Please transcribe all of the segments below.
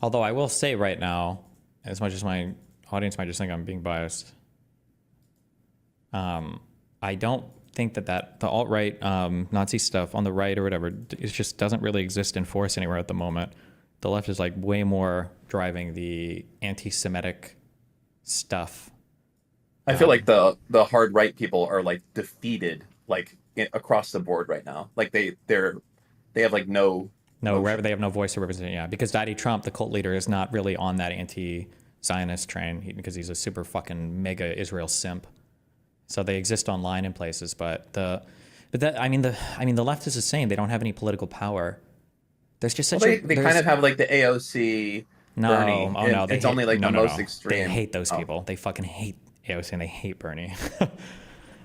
Although I will say right now, as much as my audience might just think I'm being biased, I don't think that the alt-right Nazi stuff on the right or whatever, it just doesn't really exist in force anywhere at the moment. The left is like way more driving the anti-Semitic stuff. I feel like the hard right people are like defeated like across the board right now. Like they have like no No, motion. they have no voice or representation. Yeah, because Daddy Trump, the cult leader, is not really on that anti-Zionist train because he's a super fucking mega Israel simp. So they exist online in places, but the left is the same. They don't have any political power. There's just Well, such a they kind there's of have like the AOC no Bernie, oh and no they it's only hate like no the no most no they extreme. hate those Oh, people. They fucking hate AOC and they hate Bernie.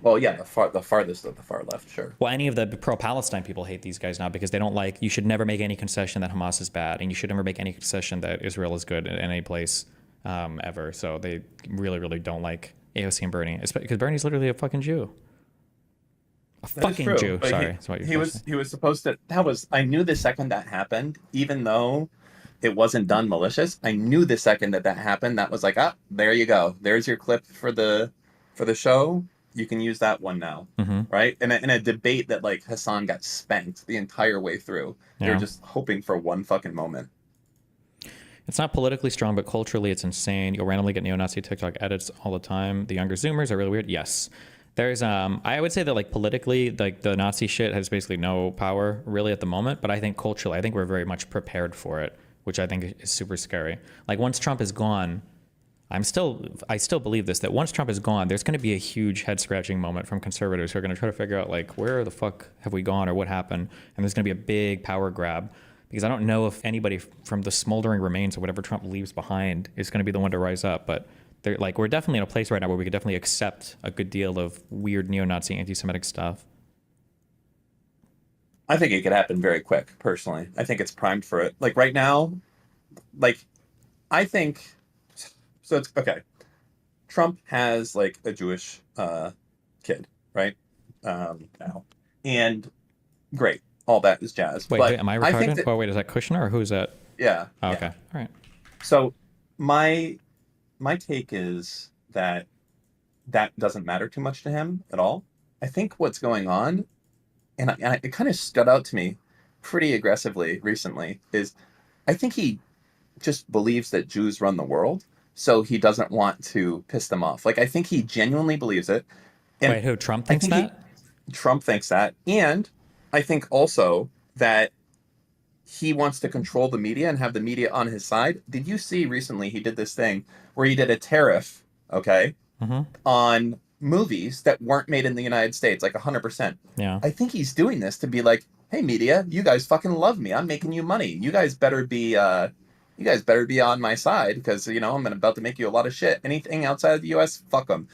well, yeah, the farthest of the far left, sure. Well, any of the pro-Palestine people hate these guys now because they don't like. You should never make any concession that Hamas is bad, and you should never make any concession that Israel is good in any place ever. So they really, really don't like AOC and Bernie, because Bernie's literally a fucking Jew, a That is fucking true, Jew. but Sorry, that's what you're supposed to say. he was supposed to. That was I knew the second that happened, even though it wasn't done malicious. I knew the second that that happened. That was like, ah, there you go. There's your clip for the show. You can use that one now, Mm-hmm. right? In a debate that like Hassan got spanked the entire way through. They were Yeah, just hoping for one fucking moment. it's not politically strong, but culturally, it's insane. You'll randomly get neo-Nazi TikTok edits all the time. The younger Zoomers are really weird. Yes. There's I would say that like politically like the Nazi shit has basically no power really at the moment, but I think culturally I think we're very much prepared for it, which I think is super scary. Like once Trump is gone, I still believe this, that once Trump is gone, there's going to be a huge head scratching moment from conservatives who are going to try to figure out like where the fuck have we gone or what happened, and there's going to be a big power grab because I don't know if anybody from the smoldering remains of whatever Trump leaves behind is going to be the one to rise up, but they're like we're definitely in a place right now where we could definitely accept a good deal of weird neo-Nazi anti-Semitic stuff. I think it could happen very quick, personally. I think it's primed for it. Like right now, like I think so it's okay. Trump has like a Jewish kid, right? Now. And great. All that is jazz. Wait, But am I I think retarded? that Oh wait, is that Kushner or who's that? yeah, Oh, okay, yeah. all right. So my my take is that that doesn't matter too much to him at all. I think what's going on, and it kind of stood out to me pretty aggressively recently, is I think he just believes that Jews run the world, so he doesn't want to piss them off. Like I think he genuinely believes it, and Wait, who Trump I thinks think he that? Trump thinks that, and I think also that he wants to control the media and have the media on his side. Did you see recently he did this thing where he did a tariff, okay, Mm-hmm. on movies that weren't made in the United States, like 100%. Yeah. I think he's doing this to be like, hey media, you guys fucking love me. I'm making you money. You guys better be on my side because I'm about to make you a lot of shit. Anything outside of the US, fuck them.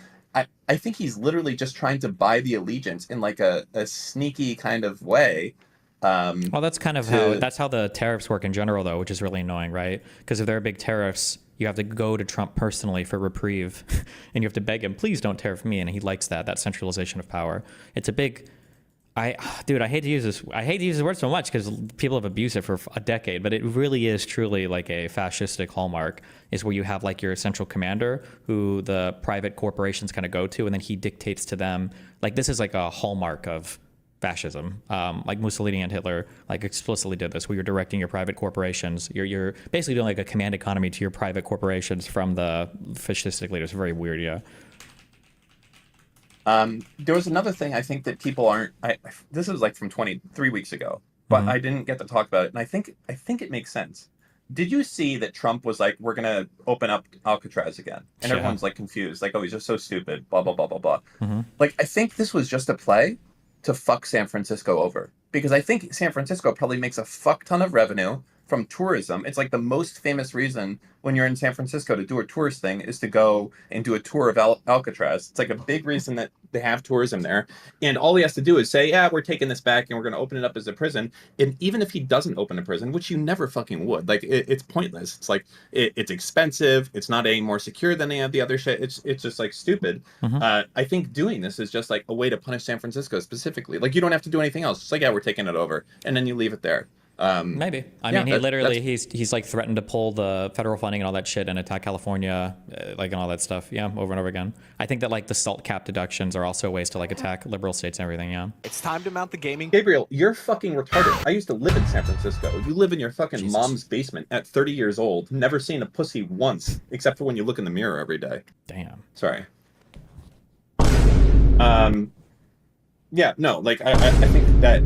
I think he's literally just trying to buy the allegiance in like a sneaky kind of way. Well, that's kind of how To that's how the tariffs work in general, though, which is really annoying, right? Because if there are big tariffs, you have to go to Trump personally for reprieve, and you have to beg him, please don't tariff me, and he likes that centralization of power. It's a big, I, dude, I hate to use this. I hate to use this word so much because people have abused it for a decade, but it really is truly like a fascistic hallmark. Is where you have like your central commander who the private corporations kind of go to, and then he dictates to them. Like this is like a hallmark of fascism. Like Mussolini and Hitler like explicitly did this, where you're directing your private corporations. You're basically doing like a command economy to your private corporations from the fascistic leaders. Very weird, yeah. there was another thing I think that people aren't. This is like from 23 weeks ago, but Mm-hmm. I didn't get to talk about it, and I think it makes sense. Did you see that Trump was like, "We're gonna open up Alcatraz again," and Yeah. everyone's like confused, like, "Oh, he's just so stupid." Blah blah blah blah blah. Mm-hmm. Like, I think this was just a play to fuck San Francisco over because I think San Francisco probably makes a fuck ton of revenue from tourism. It's like the most famous reason when you're in San Francisco to do a tourist thing is to go and do a tour of Alcatraz. It's like a big reason that they have tourism there. And all he has to do is say, yeah, we're taking this back and we're going to open it up as a prison. And even if he doesn't open a prison, which you never fucking would, like it's pointless. It's like it's expensive. It's not any more secure than any of the other shit. It's just like stupid. Mm-hmm. I think doing this is just like a way to punish San Francisco specifically. Like you don't have to do anything else. It's like, yeah, we're taking it over, and then you leave it there. Maybe. I Yeah, mean, he literally that's he's like threatened to pull the federal funding and all that shit and attack California, like and all that stuff. Yeah, over and over again. I think that like the SALT cap deductions are also ways to like attack liberal states and everything. Yeah. It's time to mount the gaming. Gabriel, you're fucking retarded. I used to live in San Francisco. You live in your fucking Jesus. mom's basement at 30 years old, never seen a pussy once, except for when you look in the mirror every day. Damn. Sorry. Yeah, no, like I think that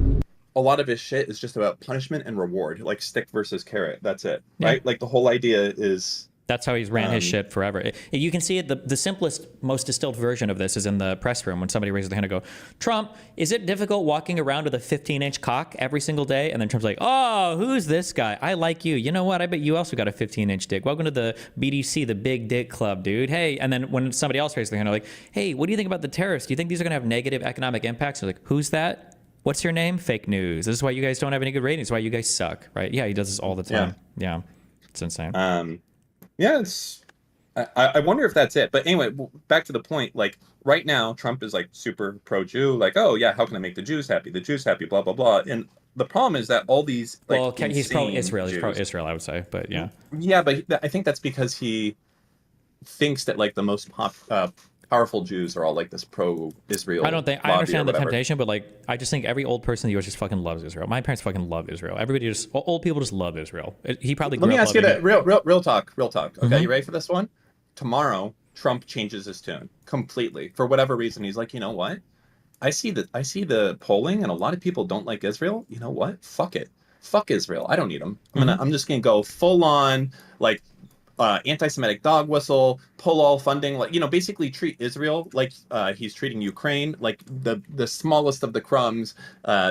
a lot of his shit is just about punishment and reward, like stick versus carrot. That's it, right? Like the whole idea is That's how he's ran his shit forever. You can see it. The simplest, most distilled version of this is in the press room when somebody raises their hand and go, Trump, is it difficult walking around with a 15-inch cock every single day? And then Trump's like, oh, who's this guy? I like you. You know what? I bet you also got a 15-inch dick. Welcome to the BDC, the Big Dick Club, dude. Hey. And then when somebody else raises their hand, they're like, hey, what do you think about the terrorists? Do you think these are going to have negative economic impacts? They're like, who's that? What's your name? Fake news. This is why you guys don't have any good ratings. This is why you guys suck, right? Yeah, he does this all the time. Yeah. It's insane. Yeah, I wonder if that's it. But anyway, back to the point. Like right now, Trump is like super pro-Jew. Like, oh yeah, how can I make the Jews happy? The Jews happy. Blah blah blah. And the problem is that all these like well, he's pro-Israel. Jews, He's pro-Israel, I would say. But yeah. Yeah, but I think that's because he thinks that like the most powerful Jews are all like this pro-Israel. I don't think I understand the temptation, but like I just think every old person in the U.S. just fucking loves Israel. My parents fucking love Israel. Everybody just old people just love Israel. He probably. Let me ask you that real talk. Okay, you ready for this one? Tomorrow, Trump changes his tune completely for whatever reason. He's like, you know what? I see the polling, and a lot of people don't like Israel. You know what? Fuck it. Fuck Israel. I don't need them. I'm just gonna go full on like. Anti-Semitic dog whistle, pull all funding, like basically treat Israel like he's treating Ukraine, like the smallest of the crumbs.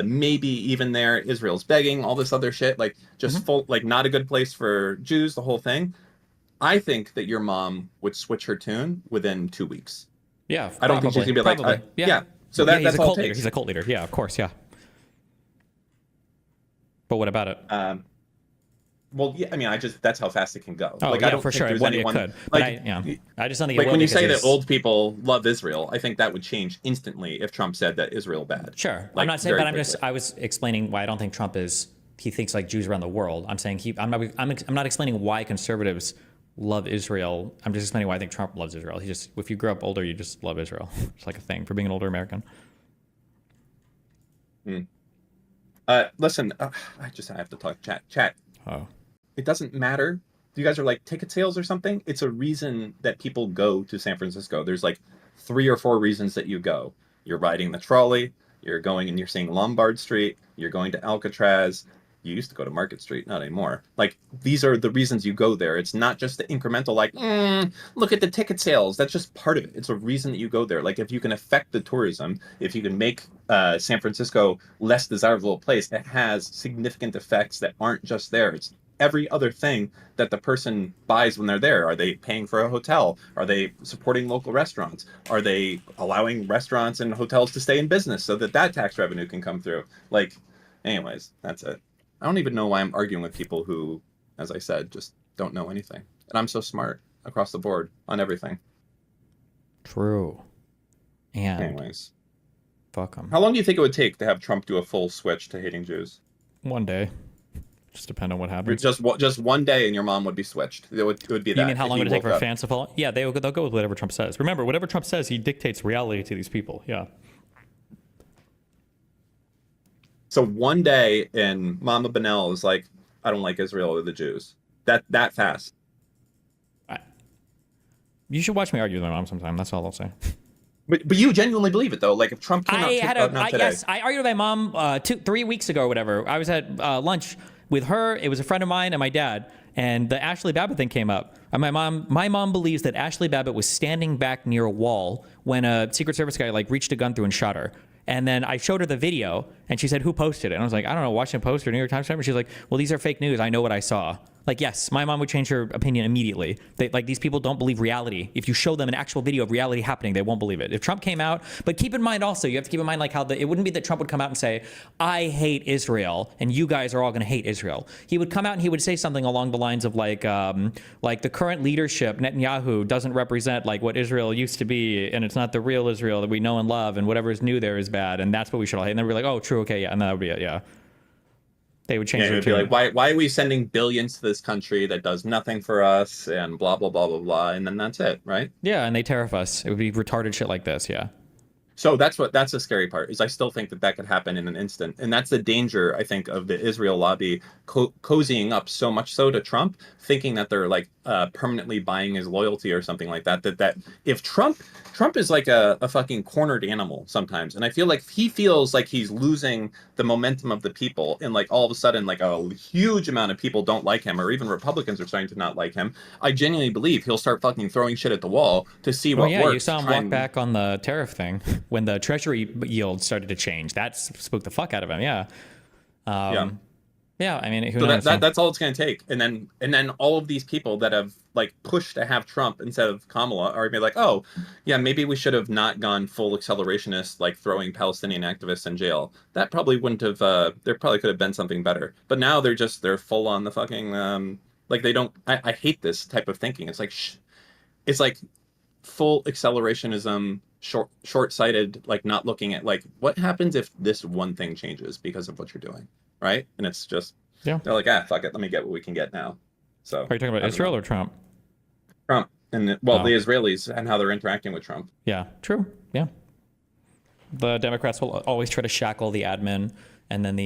Maybe even there, Israel's begging, all this other shit, like just full, like not a good place for Jews. The whole thing. I think that your mom would switch her tune within 2 weeks. Yeah, I don't think she's gonna be like, yeah. So that's all it takes. He's a cult leader. Yeah, of course. Yeah. But what about it? Well, yeah, I mean, that's how fast it can go. Oh, like, yeah, I don't for think sure. there's Well, anyone, it could. like, I just don't think like it will when you say because that old people love Israel, I think that would change instantly if Trump said that Israel bad. Sure, like, I'm not saying, but quickly. I was explaining why I don't think Trump is. He thinks like Jews around the world. I'm saying I'm not explaining why conservatives love Israel. I'm just explaining why I think Trump loves Israel. If you grow up older, you just love Israel. It's like a thing for being an older American. Listen, I have to talk. Chat. Oh. It doesn't matter. You guys are like ticket sales or something. It's a reason that people go to San Francisco. There's like 3 or 4 reasons that you go. You're riding the trolley. You're going and you're seeing Lombard Street. You're going to Alcatraz. You used to go to Market Street, not anymore. Like these are the reasons you go there. It's not just the incremental like, look at the ticket sales. That's just part of it. It's a reason that you go there. Like if you can affect the tourism, if you can make San Francisco less desirable a place, it has significant effects that aren't just there. It's every other thing that the person buys when they're there. Are they paying for a hotel? Are they supporting local restaurants? Are they allowing restaurants and hotels to stay in business so that tax revenue can come through? Like, anyways, that's it. I don't even know why I'm arguing with people who, as I said, just don't know anything. And I'm so smart across the board on everything. True. And anyways, fuck them. How long do you think it would take to have Trump do a full switch to hating Jews? One day. Just depend on what happens. Just one day, and your mom would be switched. It would be that. You mean how long would it take for fans to follow? Yeah, they'll go with whatever Trump says. Remember, whatever Trump says, he dictates reality to these people. Yeah. So one day, and Mama Benel is like, "I don't like Israel or the Jews." That fast. You should watch me argue with my mom sometime. That's all I'll say. But you genuinely believe it though? Like if Trump came out today. Yes, I argued with my mom 3 weeks ago or whatever. I was at lunch with her. It was a friend of mine and my dad, and the Ashley Babbitt thing came up. And my mom believes that Ashley Babbitt was standing back near a wall when a Secret Service guy like reached a gun through and shot her. And then I showed her the video, and she said, "Who posted it?" And I was like, "I don't know, Washington Post or New York Times." And she's like, "Well, these are fake news. I know what I saw." Like, yes, my mom would change her opinion immediately. These people don't believe reality. If you show them an actual video of reality happening, they won't believe it. If Trump came out, but keep in mind also, you have to keep in mind like how it wouldn't be that Trump would come out and say, "I hate Israel, and you guys are all going to hate Israel." He would come out and he would say something along the lines of like the current leadership, Netanyahu, doesn't represent like what Israel used to be, and it's not the real Israel that we know and love, and whatever is new there is bad, and that's what we should all hate. And then we're like, "Oh, true, okay, yeah," and that would be it, yeah. They would change Yeah, it their would be like, tune. why are we sending billions to this country that does nothing for us and blah blah blah blah blah, and then that's it, right? Yeah, and they tariff us. It would be retarded shit like this. Yeah. So that's the scary part is I still think that that could happen in an instant, and that's the danger I think of the Israel lobby cozying up so much so to Trump, thinking that they're like permanently buying his loyalty or something like that. That if Trump is like a fucking cornered animal sometimes, and I feel like he feels like he's losing the momentum of the people, and like all of a sudden like a huge amount of people don't like him, or even Republicans are starting to not like him. I genuinely believe he'll start fucking throwing shit at the wall to see Oh what yeah, you works to saw him try walk and back on the tariff thing when the Treasury yield started to change. That spooked the fuck out of him. Yeah. yeah. Yeah. I mean, who So knows? that's all it's going to take, and then all of these people that have like pushed to have Trump instead of Kamala are be like, oh, yeah, maybe we should have not gone full accelerationist, like throwing Palestinian activists in jail. That probably wouldn't have. There probably could have been something better. But now they're full on the fucking like they don't. I hate this type of thinking. It's like it's like full accelerationism, short sighted, like not looking at like what happens if this one thing changes because of what you're doing, right? And it's just Yeah. they're like, ah, fuck it, let me get what we can get now. So Are you talking about I don't Israel know. or Trump? Trump and well, the Oh, Israelis and how they're interacting with Trump. yeah. True. Yeah. The Democrats will always try to shackle the admin, and then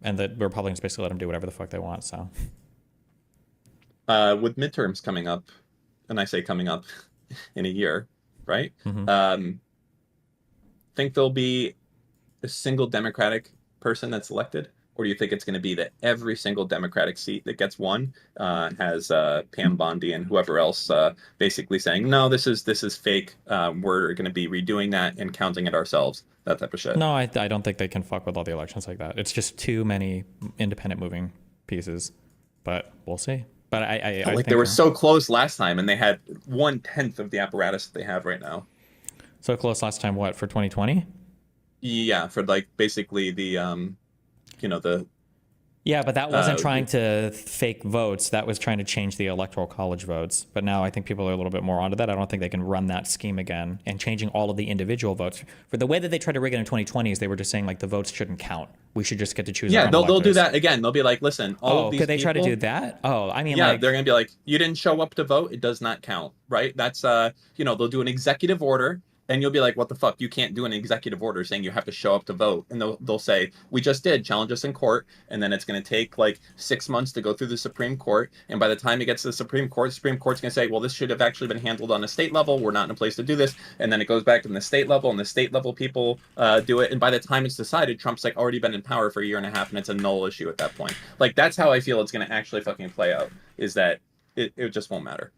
and the Republicans basically let them do whatever the fuck they want. So With midterms coming up, and I say coming up in a year, right? hmm Think there'll be a single Democratic person that's elected, or do you think it's going to be that every single Democratic seat that gets won has Pam Bondi and whoever else basically saying, no, this is fake. We're going to be redoing that and counting it ourselves. That type of shit. no, I don't think they can fuck with all the elections like that. It's just too many independent moving pieces. But we'll see. But I Like they think were so close last time, and they had 1/10 of the apparatus that they have right now. so close last time. What for 2020? Yeah, for like basically the the Yeah, but that wasn't uh trying to fake votes. That was trying to change the electoral college votes. But now I think people are a little bit more onto that. I don't think they can run that scheme again and changing all of the individual votes. For the way that they tried to rig it in 2020 is they were just saying like the votes shouldn't count. We should just get to choose our yeah, own they'll do electors. that again. They'll be like, listen, all of Oh, these could they try to people. do that? Oh, I mean, Yeah, like, they're gonna be like, you didn't show up to vote, it does not count, right? That's they'll do an executive order, and you'll be like, what the fuck? You can't do an executive order saying you have to show up to vote, and they'll say, we just did, challenge us in court, and then it's gonna take like 6 months to go through the Supreme Court, and by the time it gets to the Supreme Court's gonna say, well, this should have actually been handled on a state level. We're not in a place to do this, and then it goes back to the state level, and the state level people do it, and by the time it's decided, Trump's like already been in power for a year and a half, and it's a null issue at that point. Like that's how I feel it's gonna actually fucking play out. Is that it just won't matter.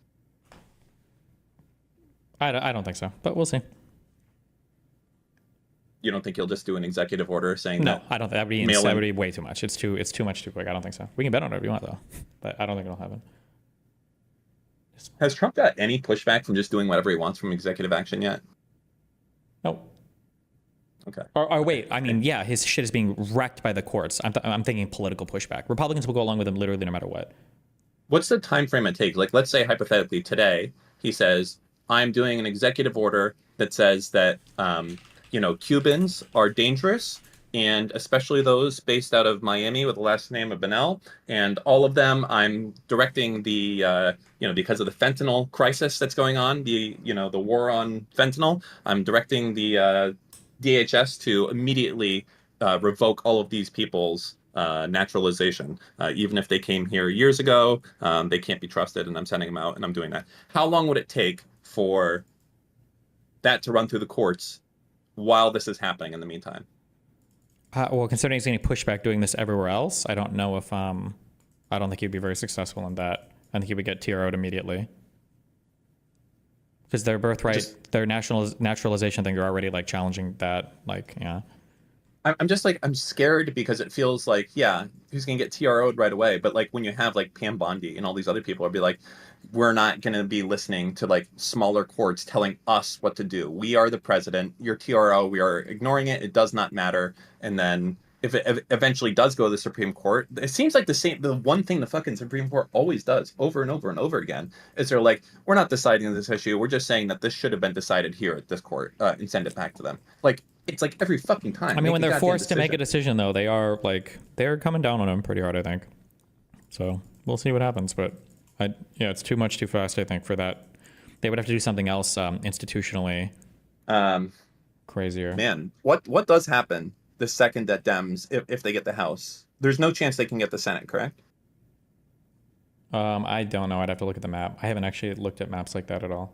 I don't think so, but we'll see. You don't think he'll just do an executive order saying No, that I don't think that would be way too much. It's too much too quick. I don't think so. We can bet on it if you want though, but I don't think it'll happen. has Trump got any pushback from just doing whatever he wants from executive action yet? Nope. Okay. Or wait, I mean, yeah, his shit is being wrecked by the courts. I'm thinking political pushback. Republicans will go along with him literally no matter what. What's the time frame it takes? Like, let's say hypothetically today he says, "I'm doing an executive order that says that Cubans are dangerous, and especially those based out of Miami with the last name of Benel, and all of them. I'm directing the because of the fentanyl crisis that's going on, the war on fentanyl. I'm directing the DHS to immediately revoke all of these people's naturalization. Even if they came here years ago, they can't be trusted, and I'm sending them out, and I'm doing that. How long would it take for that to run through the courts while this is happening in the meantime? Well, considering he's getting pushback doing this everywhere else, I don't know if I don't think he'd be very successful in that. I think he would get TRO'd immediately. Because their birthright, their naturalization thing, they're already like challenging that. Like, yeah. I'm just like, I'm scared because it feels like, yeah, he's gonna get TRO'd right away. But like when you have like Pam Bondi and all these other people, I'd be like, we're not gonna be listening to like smaller courts telling us what to do. We are the president. Your TRO, we are ignoring it. It does not matter. And then if it eventually does go to the Supreme Court, it seems like the one thing the fucking Supreme Court always does over and over and over again is they're like, we're not deciding this issue. We're just saying that this should have been decided here at this court and send it back to them. Like, It's like every fucking time. I mean, Make when a they're goddamn forced to make a decision, though, they are like they're coming down on him pretty hard, I think. So we'll see what happens, but it's too much too fast, I think, for that. They would have to do something else institutionally Um, crazier. man, what does happen the second that Dems, if they get the House? There's no chance they can get the Senate, correct? I don't know. I'd have to look at the map. I haven't actually looked at maps like that at all.